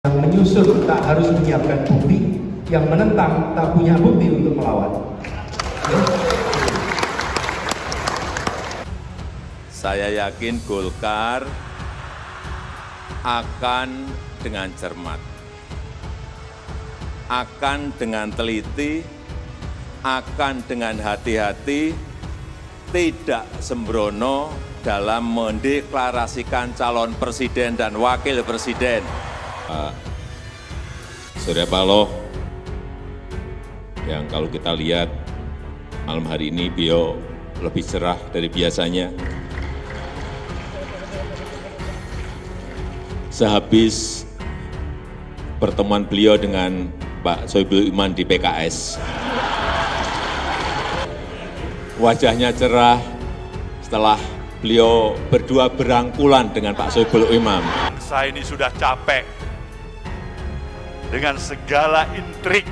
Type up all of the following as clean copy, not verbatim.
Yang menyusun tak harus menyiapkan bukti, yang menentang tak punya bukti untuk melawan. Saya yakin Golkar akan dengan cermat, akan dengan teliti, akan dengan hati-hati, tidak sembrono dalam mendeklarasikan calon presiden dan wakil presiden. Pak Surya Paloh, yang kalau kita lihat malam hari ini beliau lebih cerah dari biasanya. Sehabis pertemuan beliau dengan Pak Soebul Iman di PKS, wajahnya cerah setelah beliau berdua berangkulan dengan Pak Soebul Iman. Saya ini sudah capek dengan segala intrik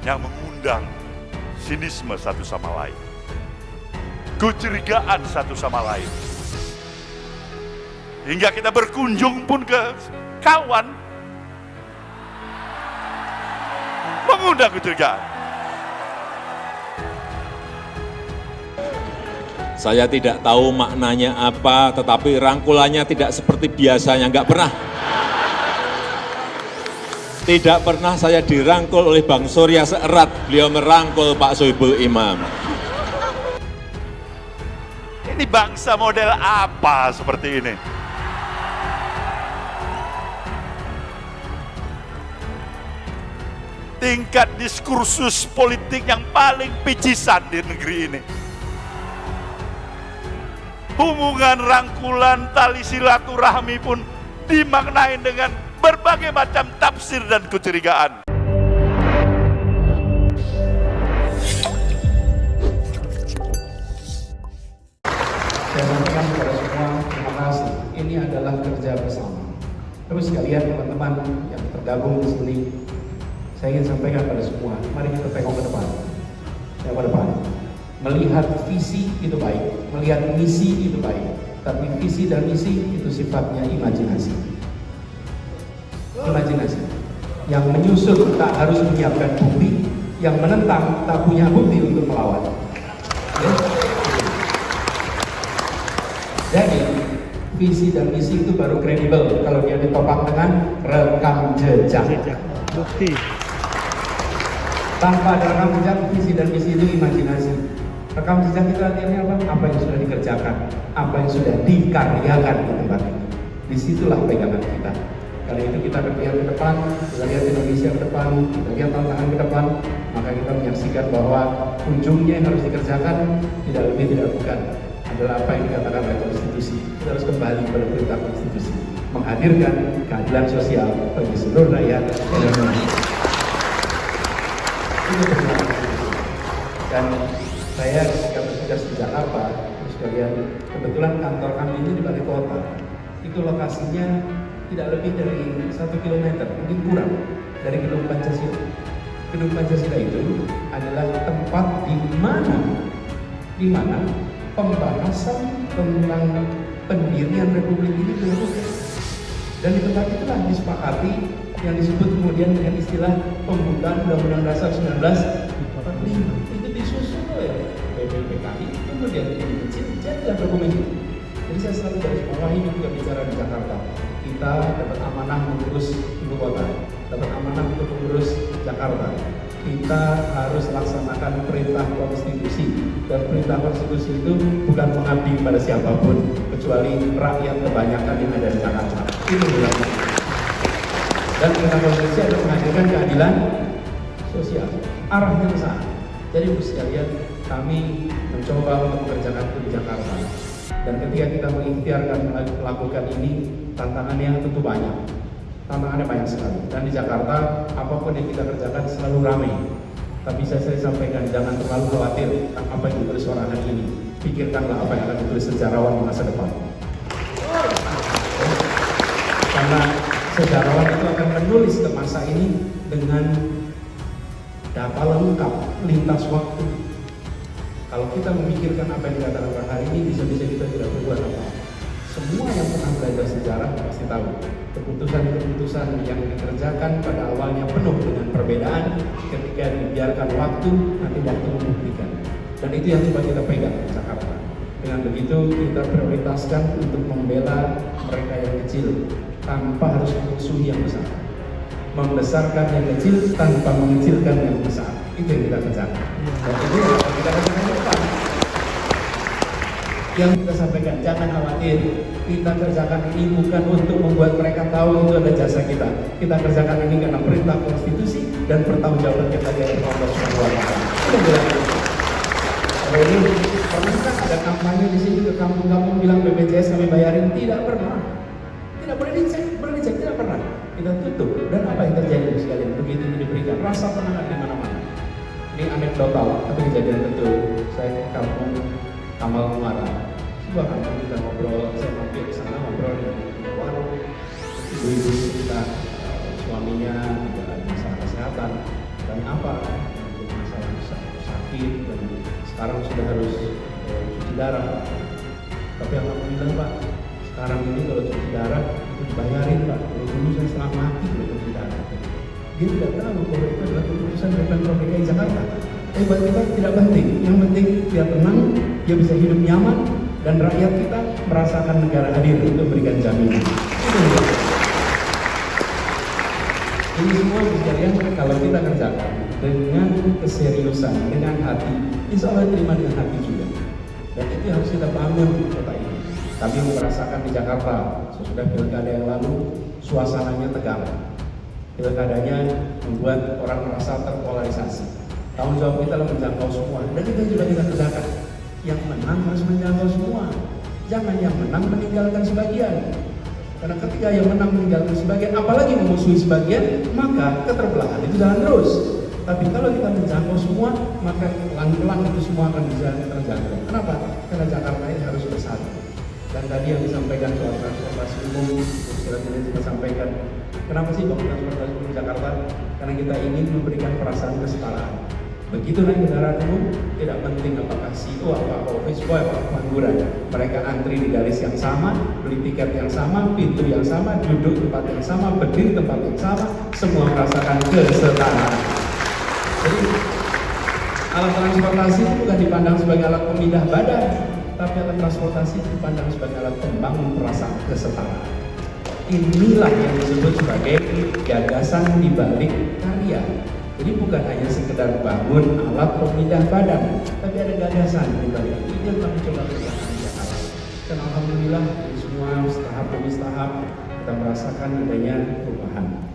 yang mengundang sinisme satu sama lain, kecurigaan satu sama lain, hingga kita berkunjung pun ke kawan mengundang kecurigaan. Saya tidak tahu maknanya apa, tetapi rangkulannya tidak seperti biasanya, nggak pernah. Tidak pernah saya dirangkul oleh Bang Surya seerat beliau merangkul Pak Soebul Imam. Ini bangsa model apa seperti ini? Tingkat diskursus politik yang paling picisan di negeri ini. Hubungan rangkulan tali silaturahmi pun dimaknai dengan berbagai macam tafsir dan kecurigaan. Saya sampaikan kepada semua, terima kasih. Ini adalah kerja bersama. Terus sekalian teman-teman yang tergabung di sini, saya ingin sampaikan pada semua, mari kita tengok ke depan. Tengok ke depan. Melihat visi itu baik, melihat misi itu baik, tapi visi dan misi itu sifatnya imajinasi. Imajinasi. Yang menyusun tak harus menyiapkan bukti, yang menentang tak punya bukti untuk melawan. Ya? Jadi visi dan misi itu baru kredibel kalau dia ditopang dengan rekam jejak. Bukti. Tanpa ada rekam jejak, visi dan misi itu imajinasi. Rekam jejak itu artinya apa? Apa yang sudah dikerjakan, apa yang sudah dikaryakan di tempat ini. Disitulah pegangan kita. Karena itu kita berpihak ke depan, kita lihat Indonesia ke depan, kita lihat tantangan ke depan, maka kita menyaksikan bahwa ujungnya yang harus dikerjakan tidak lebih tidak bukan adalah apa yang dikatakan oleh konstitusi. Kita harus kembali pada perintah konstitusi, menghadirkan keadilan sosial bagi seluruh rakyat Indonesia. Ini perjuangan konstitusi. Dan saya ketika bertugas di Jakarta, terus kalian kebetulan kantor kami ini di Balai Kota. Itu lokasinya tidak lebih dari 1 kilometer, mungkin kurang dari Gedung Pancasila. Gedung Pancasila itu adalah tempat di mana pembahasan tentang pendirian Republik ini dilakukan. Dan di tempat itulah disepakati yang disebut kemudian dengan istilah pembukaan Undang-Undang Dasar 1945. Itu disusun oleh BPPKI, kemudian kecil jadilah dokumen itu. Jadi saya selalu garis bawahi juga bicara di Jakarta. Kita dapat amanah mengurus ibu kota, dapat amanah untuk mengurus Jakarta. Kita harus laksanakan perintah konstitusi, dan perintah konstitusi itu bukan mengabdi pada siapapun kecuali rakyat kebanyakan yang ada di Jakarta. Itu bilangnya. Dan perintah konstitusi adalah menghadirkan keadilan sosial. Arahnya ke sana. Jadi ibu sekalian, kami mencoba untuk mengerjakan itu di Jakarta. Dan ketika kita mengikhtiarkan melakukan ini, tantangannya tentu banyak. Tantangannya banyak sekali. Dan di Jakarta, apapun yang kita kerjakan selalu ramai. Tapi saya sampaikan, jangan terlalu khawatir tentang apa yang ditulis orang hari ini. Pikirkanlah apa yang akan ditulis sejarawan di masa depan. Karena sejarawan itu akan menulis ke masa ini dengan data lengkap, lintas waktu. Kalau kita memikirkan apa yang dikatakan orang hari ini, bisa-bisa kita tidak berbuat apa-apa. Semua yang pernah belajar sejarah pasti tahu keputusan-keputusan yang dikerjakan pada awalnya penuh dengan perbedaan, ketika dibiarkan waktu, nanti waktu membuktikan. Dan itu yang coba kita pegang di Jakarta. Dengan begitu kita prioritaskan untuk membela mereka yang kecil tanpa harus memusuhi yang besar, membesarkan yang kecil tanpa mengecilkan yang besar. Itu yang kita kerjakan. Dan itu yang akan kita kerjakan ke depan. Yang kita sampaikan, jangan khawatir, kita kerjakan ini bukan untuk membuat mereka tahu itu ada jasa kita. Kita kerjakan ini karena perintah konstitusi dan pertanggungjawaban kita dari Allah Subhanahu wa Ta'ala. Itu bilang. Kalau ini pernahkah ada kampanye di sini ke kampung-kampung bilang BPJS kami bayarin? Tidak pernah. Tidak boleh dicek, tidak pernah. Kita tutup. Dan apa yang terjadi sekalian? Begitu ini diberikan rasa tenang di mana-mana. Ini anekdotal, tapi kejadian betul. Saya ke kampung Kamal Muara, sebuah kampung, kita ngobrol, saya mampir ke sana ngobrol dengan warung, ibu-ibu cerita suaminya juga ada masalah kesehatan, dan apa masalah sakit dan sekarang sudah harus cuci darah. Tapi alhamdulillah Pak, sekarang ini kalau cuci darah itu dibayarin Pak. Kalau dulu saya setengah mati kalau cuci darah. Dia tidak tahu bahwa itu adalah keputusan dari Pemprov DKI Jakarta. Tapi buat kita tidak penting. Yang penting dia tenang, dia bisa hidup nyaman, dan rakyat kita merasakan negara hadir untuk memberikan jaminan. Itu dia. Ini semua sekalian kalau kita kerjakan dengan keseriusan, dengan hati, insya Allah terima dengan hati juga. Dan itu harus kita bangun di kota ini. Kami merasakan di Jakarta sesudah pilkada yang lalu, suasananya tegang. Pilkadanya membuat orang merasa terpolarisasi. Tanggung jawab kita adalah menjangkau semua, dan itu juga kita kerjakan. Yang menang harus menjangkau semua. Jangan yang menang meninggalkan sebagian. Karena ketika yang menang meninggalkan sebagian, apalagi memusuhi sebagian, maka keterbelahan itu jalan terus. Tapi kalau kita menjangkau semua, maka pelan-pelan itu semua akan bisa terjangkau. Kenapa? Karena Jakarta ini harus bersatu. Dan tadi yang disampaikan soal transportasi umum, ini kita sampaikan. Kenapa sih bangun transportasi umum di Jakarta? Karena kita ingin memberikan perasaan kesetaraan. Begitu naik kendaraan umum, tidak penting apakah CEO, apakah office boy, apakah pengangguran. Mereka antri di garis yang sama, beli tiket yang sama, pintu yang sama, duduk tempat yang sama, berdiri tempat yang sama, semua merasakan kesetaraan. Jadi alat transportasi itu bukan dipandang sebagai alat pemindah badan, tapi alat transportasi dipandang sebagai alat pembangun perasaan kesetaraan. Inilah yang disebut sebagai gagasan di balik karya. Jadi bukan hanya sekedar bangun alat pemindah badan, tapi ada gagasan di balik itu yang kami coba kerjakan di Jakarta. Dan alhamdulillah ini semua setahap demi setahap kita merasakan adanya perubahan.